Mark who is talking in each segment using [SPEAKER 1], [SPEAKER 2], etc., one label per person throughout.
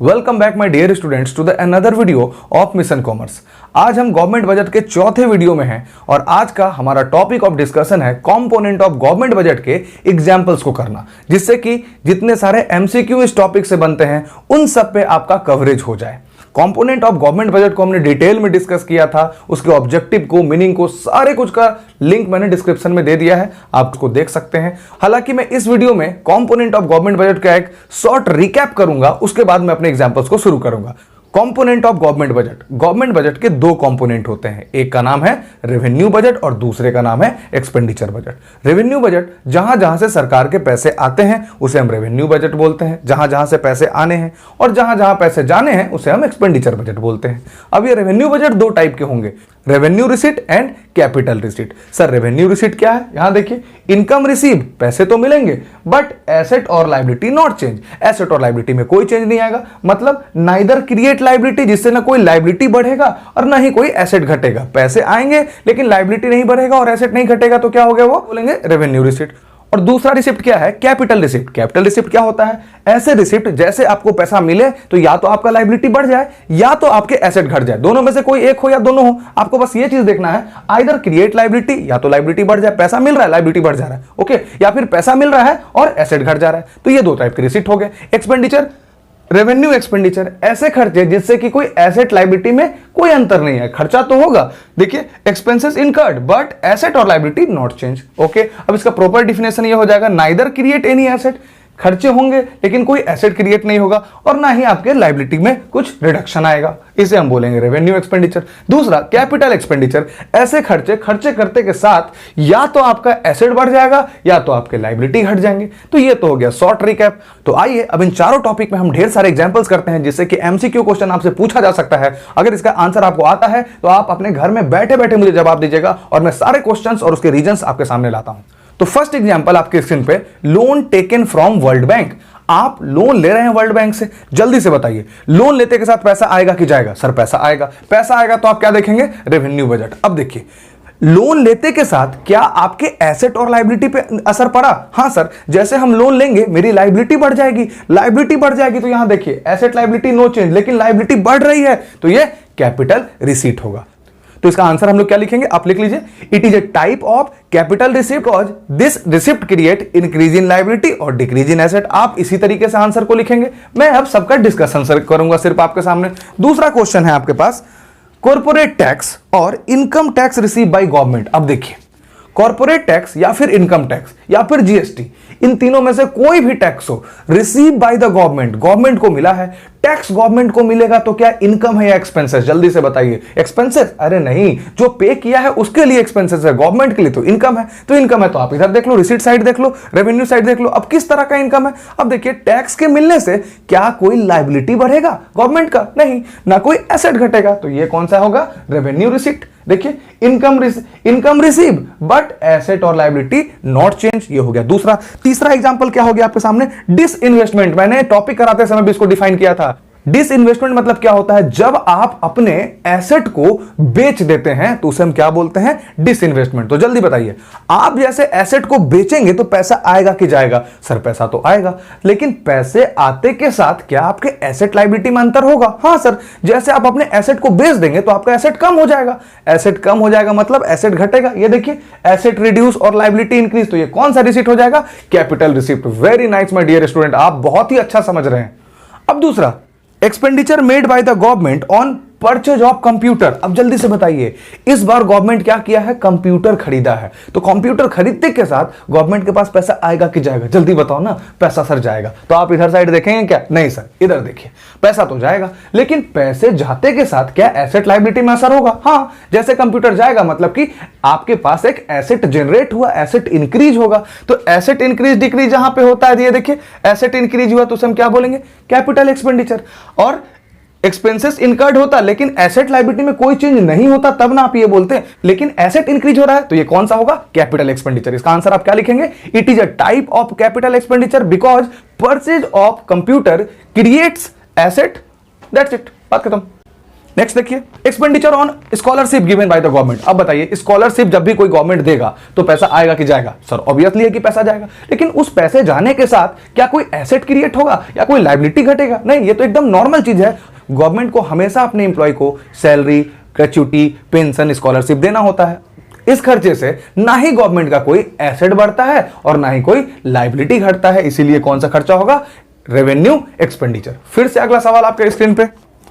[SPEAKER 1] Welcome back my dear students to the another video of mission commerce. आज हम government budget के चौथे video में हैं और आज का हमारा टॉपिक ऑफ डिस्कशन है कंपोनेंट ऑफ गवर्नमेंट बजट के एग्जांपल्स को करना, जिससे कि जितने सारे एमसीक्यू इस टॉपिक से बनते हैं उन सब पे आपका कवरेज हो जाए। कंपोनेंट ऑफ गवर्नमेंट बजट को हमने डिटेल में डिस्कस किया था, उसके ऑब्जेक्टिव को, मीनिंग को, सारे कुछ का लिंक मैंने डिस्क्रिप्शन में दे दिया है, आप उसको देख सकते हैं। हालांकि मैं इस वीडियो में कंपोनेंट ऑफ गवर्नमेंट बजट का एक शॉर्ट रिकैप करूंगा, उसके बाद मैं अपने एग्जांपल्स को शुरू करूंगा। कंपोनेंट ऑफ गवर्नमेंट बजट के दो कंपोनेंट होते हैं, एक का नाम है रेवेन्यू बजट और दूसरे का नाम है एक्सपेंडिचर बजट। रेवेन्यू बजट जहां जहां से सरकार के पैसे आते हैं उसे हम रेवेन्यू बजट बोलते हैं, जहां जहां से पैसे आने हैं, और जहां जहां पैसे जाने हैं उसे हम एक्सपेंडिचर बजट बोलते हैं। अब ये रेवेन्यू बजट दो टाइप के होंगे, revenue receipt and capital receipt. Sir revenue receipt क्या है? यहां देखिए, इनकम रिसीव, पैसे तो मिलेंगे बट एसेट और लायबिलिटी नॉट चेंज। एसेट और लायबिलिटी में कोई चेंज नहीं आएगा, मतलब नाइदर क्रिएट लायबिलिटी, जिससे ना कोई लायबिलिटी बढ़ेगा और ना ही कोई एसेट घटेगा। पैसे आएंगे लेकिन लायबिलिटी नहीं बढ़ेगा और एसेट नहीं घटेगा, तो क्या हो गया? वो बोलेंगे रेवेन्यू रिसीट। और दूसरा रिसिप्ट क्या है? Capital receipt. कैपिटल रिसिप्ट क्या होता है? ऐसे रिसिप्ट जैसे आपको पैसा मिले तो या तो आपका लायबिलिटी बढ़ जाए या तो आपके एसेट घट जाए, दोनों में से कोई एक हो या दोनों हो, आपको बस ये चीज देखना है, आइदर क्रिएट लायबिलिटी, या तो लायबिलिटी बढ़ जाए, पैसा मिल रहा है लायबिलिटी बढ़ जा रहा है, ओके, या फिर पैसा मिल रहा है और एसेट घट जा रहा है। तो ये दो टाइप के रिसिप्ट हो गए। एक्सपेंडिचर, रेवेन्यू एक्सपेंडिचर, ऐसे खर्चे जिससे कि कोई एसेट लायबिलिटी में कोई अंतर नहीं है, खर्चा तो होगा। देखिए, एक्सपेंसेस इनकर्ड बट एसेट और लायबिलिटी नॉट चेंज, ओके। अब इसका प्रॉपर डिफिनेशन ये हो जाएगा, नाइदर क्रिएट एनी एसेट, खर्चे होंगे लेकिन कोई एसेट क्रिएट नहीं होगा और ना ही आपके लायबिलिटी में कुछ रिडक्शन आएगा, इसे हम बोलेंगे रेवेन्यू एक्सपेंडिचर। दूसरा कैपिटल एक्सपेंडिचर, ऐसे खर्चे करते के साथ या तो आपका एसेट बढ़ जाएगा या तो आपके लायबिलिटी घट जाएंगे। तो ये तो हो गया शॉर्ट रिकैप। तो आइए अब इन चारों टॉपिक में हम ढेर सारे एग्जांपल्स करते हैं, जिससे कि एमसीक्यू क्वेश्चन आपसे पूछा जा सकता है। अगर इसका आंसर आपको आता है तो आप अपने घर में बैठे बैठे मुझे जवाब दीजिएगा और मैं सारे क्वेश्चंस और उसके रीजंस आपके सामने लाता हूं। तो फर्स्ट एग्जांपल आपके स्क्रीन पे, loan taken from world bank. आप लोन ले रहे हैं वर्ल्ड बैंक से, जल्दी से बताइए लोन लेते के साथ पैसा आएगा कि जाएगा? सर पैसा आएगा। पैसा आएगा तो आप क्या देखेंगे? Revenue budget. अब देखिए, लोन लेते के साथ क्या आपके एसेट और लायबिलिटी पे असर पड़ा? हाँ सर, जैसे हम लोन लेंगे मेरी लायबिलिटी बढ़ जाएगी, लायबिलिटी बढ़ जाएगी तो यहां देखिए एसेट लायबिलिटी नो चेंज, लेकिन लायबिलिटी बढ़ रही है तो ये कैपिटल रिसीट होगा। तो इसका आंसर हम लोग क्या लिखेंगे? आप लिख लीजिए, it is a type of capital receipt because this receipt create increase in liability और डिक्रीज इन एसेट। आप इसी तरीके से आंसर को लिखेंगे। मैं अब सबका डिस्कशन करूंगा सिर्फ आपके सामने। दूसरा क्वेश्चन है आपके पास, कॉर्पोरेट टैक्स और income tax receive by government. अब देखिए, कॉर्पोरेट टैक्स या फिर इनकम टैक्स या फिर जीएसटी, इन तीनों में से कोई भी टैक्स हो, receive by the government, government को मिला है, टैक्स गवर्नमेंट को मिलेगा तो क्या इनकम है या एक्सपेंसेस? जल्दी से बताइए। एक्सपेंसेस? अरे नहीं, जो पे किया है उसके लिए एक्सपेंसेस है, गवर्नमेंट के लिए तो इनकम है। तो इनकम है तो आप इधर देख लो, रिसीट साइड देख लो, रेवेन्यू साइड देख लो। अब किस तरह का इनकम है? अब देखिए, टैक्स के मिलने से क्या कोई लायबिलिटी बढ़ेगा गवर्नमेंट का? नहीं, ना कोई एसेट घटेगा, तो ये कौन सा होगा? Revenue receipt. देखिए, इनकम रिसीव बट एसेट और लायबिलिटी नॉट चेंज, ये हो गया दूसरा। तीसरा एग्जांपल क्या हो गया आपके सामने? डिसइन्वेस्टमेंट। मैंने टॉपिक कराते समय भी इसको डिफाइन किया था। डिसइन्वेस्टमेंट मतलब क्या होता है? जब आप अपने एसेट को बेच देते हैं तो उसे हम क्या बोलते हैं? डिसइन्वेस्टमेंट। तो जल्दी बताइए, आप जैसे एसेट को बेचेंगे तो पैसा आएगा कि जाएगा? सर पैसा तो आएगा, लेकिन पैसे आते के साथ क्या आपके एसेट लायबिलिटी में अंतर होगा? हाँ सर, जैसे आप अपने एसेट को बेच देंगे तो आपका एसेट कम हो जाएगा। एसेट कम हो जाएगा मतलब एसेट घटेगा। ये देखिए, एसेट रिड्यूस और लायबिलिटी इंक्रीज, तो ये कौन सा रिसीट हो जाएगा? Capital receipt. Very nice my dear student, आप बहुत ही अच्छा समझ रहे हैं। अब दूसरा, expenditure made by the government on purchase of computer. अब जल्दी से बताइए, इस बार गवर्नमेंट क्या किया है? कंप्यूटर खरीदा है। तो कंप्यूटर खरीदते के साथ गवर्नमेंट के पास पैसा आएगा कि जाएगा? जल्दी बताओ ना। पैसा सर जाएगा। तो आप इधर साइड देखेंगे क्या? नहीं सर, इधर देखिए, पैसा तो जाएगा, लेकिन पैसे जाते के साथ क्या एसेट लायबिलिटी में असर होगा? हाँ, जैसे कंप्यूटर जाएगा मतलब कि आपके पास एक एसेट जनरेट हुआ, एसेट इंक्रीज होगा। तो एसेट इंक्रीज डिक्रीज जहां पे होता है, ये देखिए एसेट इंक्रीज हुआ तो उसे हम क्या बोलेंगे? Capital expenditure. और एक्सपेंसेस इनकर्ड होता लेकिन एसेट लायबिलिटी में कोई चेंज नहीं होता, तब ना आप ये बोलते हैं, लेकिन एसेट इंक्रीज हो रहा है तो ये कौन सा होगा? Capital expenditure. इसका आंसर आप क्या लिखेंगे? It is a type of capital expenditure because purchase of computer creates asset. That's it, बात खत्म। नेक्स्ट देखिए, expenditure on scholarship given by the government. अब बताइए, स्कॉलरशिप जब भी कोई गवर्नमेंट देगा तो पैसा आएगा कि जाएगा? सर ऑब्वियसली है कि पैसा जाएगा, लेकिन उस पैसे जाने के साथ क्या कोई एसेट क्रिएट होगा या कोई लायबिलिटी घटेगा? नहीं, ये तो एकदम नॉर्मल चीज है। गवर्नमेंट को हमेशा अपने एम्प्लॉय को सैलरी, ग्रेच्युटी, पेंशन, स्कॉलरशिप देना होता है। इस खर्चे से ना ही गवर्नमेंट का कोई एसेट बढ़ता है और ना ही कोई लायबिलिटी घटता है, इसीलिए कौन सा खर्चा होगा? Revenue expenditure. फिर से अगला सवाल आपके स्क्रीन पे,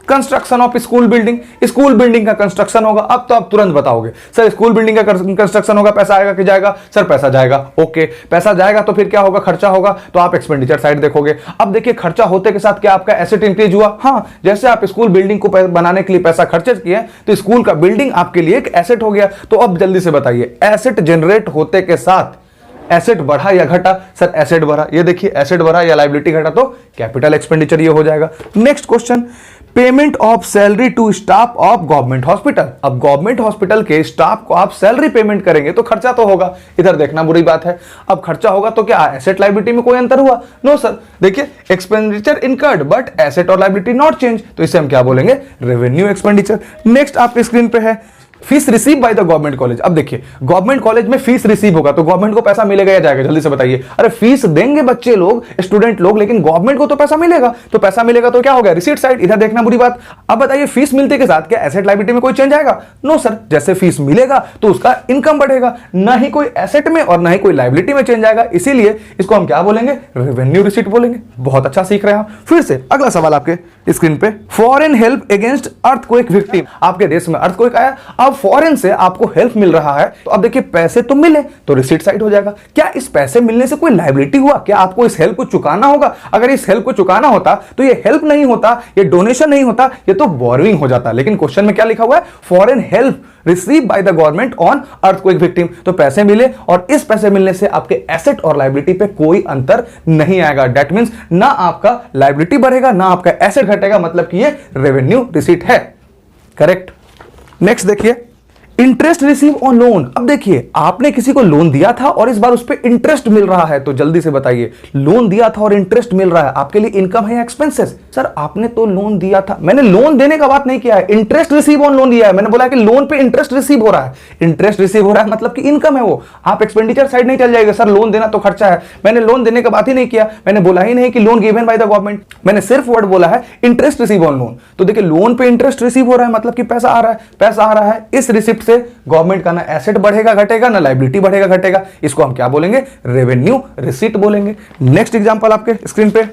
[SPEAKER 1] construction of school building. School building का कंस्ट्रक्शन होगा। अब तो आप तुरंत बताओगे सर स्कूल बिल्डिंग का कंस्ट्रक्शन होगा, पैसा आएगा कि जाएगा? सर पैसा जाएगा। ओके, पैसा जाएगा तो फिर क्या होगा? खर्चा होगा, तो आप एक्सपेंडिचर साइड देखोगे। अब देखिए, खर्चा होते के साथ क्या आपका एसेट इंक्रीज हुआ? हाँ, जैसे आप स्कूल बिल्डिंग को बनाने के लिए पैसा खर्च किए तो स्कूल का बिल्डिंग आपके लिए एक एसेट हो गया। तो अब जल्दी से बताइए, एसेट जनरेट होते के साथ एसेट बढ़ा या घटा? सर एसेट बढ़ा। ये देखिए, एसेट बढ़ा या लायबिलिटी घटा तो कैपिटल एक्सपेंडिचर ये हो जाएगा। Next question, payment of salary to staff of government hospital. अब गवर्नमेंट हॉस्पिटल के स्टाफ को आप सैलरी पेमेंट करेंगे तो खर्चा तो होगा, इधर देखना बुरी बात है। अब खर्चा होगा तो क्या एसेट लायबिलिटी में कोई अंतर हुआ? No sir. देखिए, एक्सपेंडिचर इनकर्ड बट एसेट और लायबिलिटी नॉट चेंज, तो इसे हम क्या बोलेंगे? Revenue expenditure. नेक्स्ट आपके स्क्रीन पे है fees receive by the government college. अब देखिए, गवर्नमेंट कॉलेज में फीस रिसीव होगा तो गवर्नमेंट को पैसा मिलेगा या जाएगा? जल्दी से बताइए। अरे फीस देंगे बच्चे लोग, स्टूडेंट लोग, लेकिन गवर्नमेंट को तो पैसा मिलेगा। तो पैसा मिलेगा तो क्या हो गया? Receipt side. इधर देखना बुरी बात। अब बताइए, फीस मिलते के साथ क्या एसेट लायबिलिटी में कोई चेंज आएगा? No sir. जैसे फीस मिलेगा तो उसका इनकम बढ़ेगा, ना ही कोई एसेट में और ना ही कोई लायबिलिटी में चेंज आएगा, इसीलिए इसको हम क्या बोलेंगे? रेवेन्यू रिसीट बोलेंगे। बहुत अच्छा सीख रहे हैं आप। फिर से अगला सवाल आपके स्क्रीन पे, foreign help against earthquake victim. आपके देश में अर्थक्वेक आया, अब फॉरेन से आपको हेल्प मिल रहा है, तो अब देखिए पैसे तो मिले तो रिसीट साइड हो जाएगा। क्या इस पैसे मिलने से कोई लायबिलिटी हुआ? क्या आपको इस हेल्प को चुकाना होगा? अगर इस हेल्प को चुकाना होता तो ये हेल्प नहीं होता, ये डोनेशन नहीं होता, ये तो बोरोइंग हो जाता। लेकिन क्वेश्चन में क्या लिखा हुआ है? Foreign help receive by the government on earthquake victim. तो पैसे मिले और इस पैसे मिलने से आपके एसेट और लायबिलिटी पे कोई अंतर नहीं आएगा। दैट मींस ना आपका लायबिलिटी बढ़ेगा ना आपका एसेट घटेगा, मतलब कि ये रेवेन्यू रिसीट है। करेक्ट। नेक्स्ट देखिए, इंटरेस्ट रिसीव ऑन लोन। अब देखिए, आपने किसी को लोन दिया था और इस बार उस पर इंटरेस्ट मिल रहा है, तो जल्दी से बताइए, लोन दिया था और इंटरेस्ट मिल रहा है, आपके लिए इनकम है या एक्सपेंसेस? सर आपने तो लोन दिया था, मैंने लोन देने का बात नहीं किया है, इंटरेस्ट रिसीव ऑन लोन दिया है। मैंने बोला कि लोन पे इंटरेस्ट रिसीव हो रहा है, इंटरेस्ट रिसीव हो रहा है मतलब कि इनकम है वो। आप एक्सपेंडिचर साइड नहीं चल जाएगा, सर लोन देना तो खर्चा है। मैंने लोन देने का बात ही नहीं किया, मैंने बोला ही नहीं कि loan given by the government, मैंने सिर्फ वर्ड बोला है इंटरेस्ट रिसीव ऑन लोन। तो देखिए, लोन पे इंटरेस्ट रिसीव हो रहा है मतलब कि पैसा आ रहा है, पैसा आ रहा है। इस रिसिप्ट से गवर्नमेंट का ना एसेट बढ़ेगा घटेगा ना लायबिलिटी बढ़ेगा घटेगा, इसको हम क्या बोलेंगे? रेवेन्यू रिसीट बोलेंगे। नेक्स्ट एग्जांपल आपके स्क्रीन पे,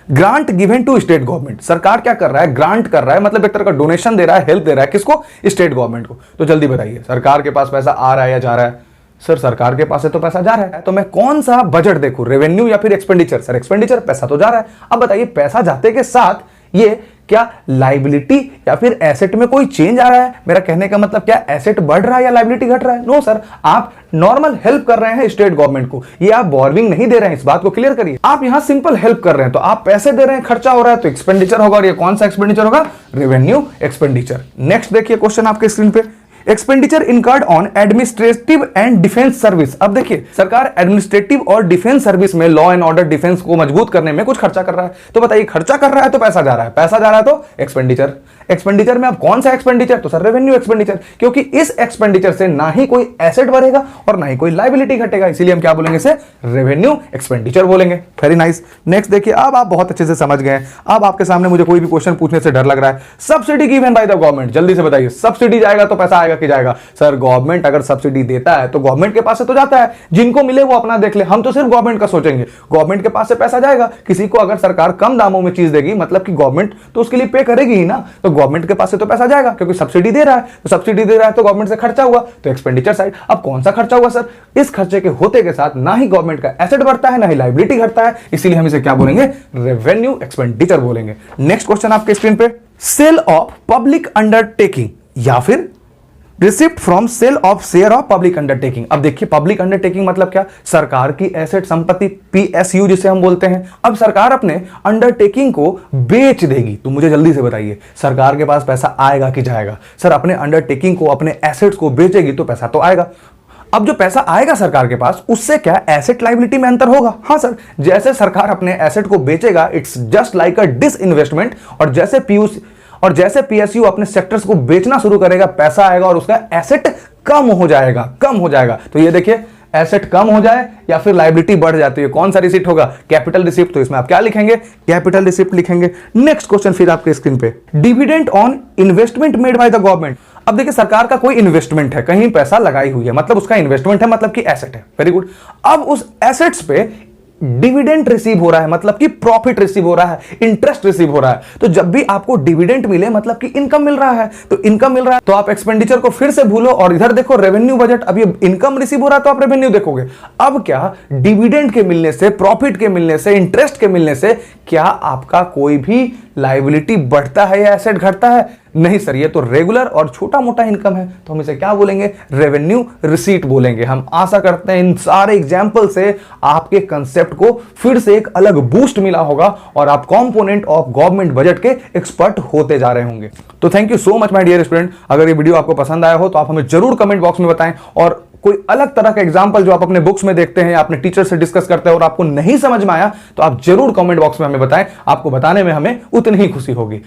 [SPEAKER 1] grant given to state government. सरकार क्या कर रहा है? ग्रांट कर रहा है, मतलब एक तरह का डोनेशन दे रहा है, हेल्प दे रहा है। किसको? स्टेट गवर्नमेंट को। तो जल्दी बताइए, सरकार के पास पैसा आ रहा है या जा रहा है? सर सरकार के पास से तो पैसा जा रहा है, तो मैं कौन सा बजट देखूं, रेवेन्यू या फिर एक्सपेंडिचर? सर एक्सपेंडिचर, पैसा तो जा रहा है। अब बताइए, पैसा जाते के साथ ये क्या लायबिलिटी या फिर एसेट में कोई चेंज आ रहा है? मेरा कहने का मतलब क्या एसेट बढ़ रहा है या लायबिलिटी घट रहा है? नो सर, आप नॉर्मल हेल्प कर रहे हैं स्टेट गवर्नमेंट को, ये आप बोरोइंग नहीं दे रहे हैं, इस बात को क्लियर करिए। आप यहां सिंपल हेल्प कर रहे हैं, तो आप पैसे दे रहे हैं, खर्चा हो रहा है, तो एक्सपेंडिचर होगा। और ये कौन सा एक्सपेंडिचर होगा? Revenue expenditure. नेक्स्ट देखिए क्वेश्चन आपके स्क्रीन पे, expenditure incurred on administrative and defence service. अब देखिए, सरकार एडमिनिस्ट्रेटिव और डिफेंस सर्विस में लॉ एंड ऑर्डर डिफेंस को मजबूत करने में कुछ खर्चा कर रहा है। तो बताइए, खर्चा कर रहा है तो पैसा जा रहा है, पैसा जा रहा है तो एक्सपेंडिचर। एक्सपेंडिचर में अब कौन सा एक्सपेंडिचर? तो सर रेवेन्यू एक्सपेंडिचर, क्योंकि इस एक्सपेंडिचर से ना ही कोई एसेट बढ़ेगा और ना ही कोई लायबिलिटी घटेगा, इसीलिए हम क्या बोलेंगे? इसे रेवेन्यू एक्सपेंडिचर बोलेंगे। Very nice. नेक्स्ट देखिए, अब आप बहुत अच्छे से समझ गए। अब आपके सामने मुझे कोई भी क्वेश्चन पूछने से डर लग रहा है। Subsidy given by the government. जल्दी से बताइए, सब्सिडी जाएगा तो पैसा आएगा कि जाएगा? सर गवर्नमेंट अगर सब्सिडी देता है तो गवर्नमेंट के पास से तो जाता है, जिनको मिले वो अपना देख ले, हम तो सिर्फ गवर्नमेंट का सोचेंगे। गवर्नमेंट के पास से पैसा जाएगा, किसी को अगर सरकार कम दामों में चीज देगी मतलब कि गवर्नमेंट तो उसके लिए पे करेगी ही ना, तो गवर्नमेंट के पास से तो पैसा जाएगा क्योंकि सब्सिडी दे रहा है। तो सब्सिडी दे रहा है तो गवर्नमेंट से खर्चा हुआ, तो एक्सपेंडिचर साइड। अब कौन सा खर्चा हुआ सर? इस खर्चे के होते के साथ ना ही गवर्नमेंट का एसेट बढ़ता है ना ही लायबिलिटी घटता है, इसीलिए हम इसे क्या बोलेंगे? रेवेन्यू एक्सपेंडिचर बोलेंगे। नेक्स्ट क्वेश्चन आपके स्क्रीन पे, सेल ऑफ पब्लिक अंडरटेकिंग या फिर receipt from sale of share of public undertaking. अब देखिए, पब्लिक अंडरटेकिंग मतलब क्या? सरकार की एसेट संपत्ति, पीएसयू जिसे हम बोलते हैं। अब सरकार अपने अंडरटेकिंग को बेच देगी, तो मुझे जल्दी से बताइए, सरकार के पास पैसा आएगा कि जाएगा? सर अपने अंडरटेकिंग को, अपने एसेट्स को बेचेगी तो पैसा तो आएगा। अब जो पैसा आएगा सरकार के पास, उससे क्या एसेट लायबिलिटी में अंतर होगा? हाँ सर, जैसे सरकार अपने एसेट को बेचेगा, it's just like a disinvestment, और जैसे पीयूष और जैसे पीएसयू अपने सेक्टर्स को बेचना शुरू करेगा, पैसा आएगा और उसका एसेट कम हो जाएगा। तो ये देखिए, एसेट कम हो जाए या फिर लायबिलिटी बढ़ जाती है, कौन सा रिसिप्ट होगा? Capital receipt. तो इसमें आप क्या लिखेंगे? कैपिटल रिसिप्ट लिखेंगे। नेक्स्ट क्वेश्चन फिर आपके स्क्रीन पे, dividend on investment made by the government. अब देखिए, सरकार का कोई इन्वेस्टमेंट है, कहीं पैसा लगाई हुई है, मतलब उसका इन्वेस्टमेंट है, मतलब कि एसेट है। Very good. अब उस एसेट्स पे डिविडेंड रिसीव हो रहा है, मतलब कि प्रॉफिट रिसीव हो रहा है, इंटरेस्ट रिसीव हो रहा है। तो जब भी आपको डिविडेंड मिले मतलब कि इनकम मिल रहा है, तो इनकम मिल रहा है तो आप एक्सपेंडिचर को फिर से भूलो और इधर देखो रेवेन्यू बजट। अब ये इनकम रिसीव हो रहा है तो आप रेवेन्यू देखोगे। अब क्या डिविडेंड के मिलने से, प्रॉफिट के मिलने से, इंटरेस्ट के मिलने से क्या आपका कोई भी लायबिलिटी बढ़ता है या एसेट घटता है? नहीं सर, ये तो रेगुलर और छोटा मोटा इनकम है, तो हम इसे क्या बोलेंगे? रेवेन्यू रिसीट बोलेंगे। हम आशा करते हैं इन सारे एग्जाम्पल से आपके कंसेप्ट को फिर से एक अलग बूस्ट मिला होगा और आप कंपोनेंट ऑफ गवर्नमेंट बजट के एक्सपर्ट होते जा रहे होंगे। तो thank you so much my dear student. अगर ये वीडियो आपको पसंद आया हो तो आप हमें जरूर कमेंट बॉक्स में बताएं, और कोई अलग तरह का एग्जाम्पल जो आप अपने बुक्स में देखते हैं, अपने टीचर से डिस्कस करते हैं और आपको नहीं समझ में आया तो आप जरूर कमेंट बॉक्स में हमें बताएं। आपको बताने में हमें उतनी ही खुशी होगी।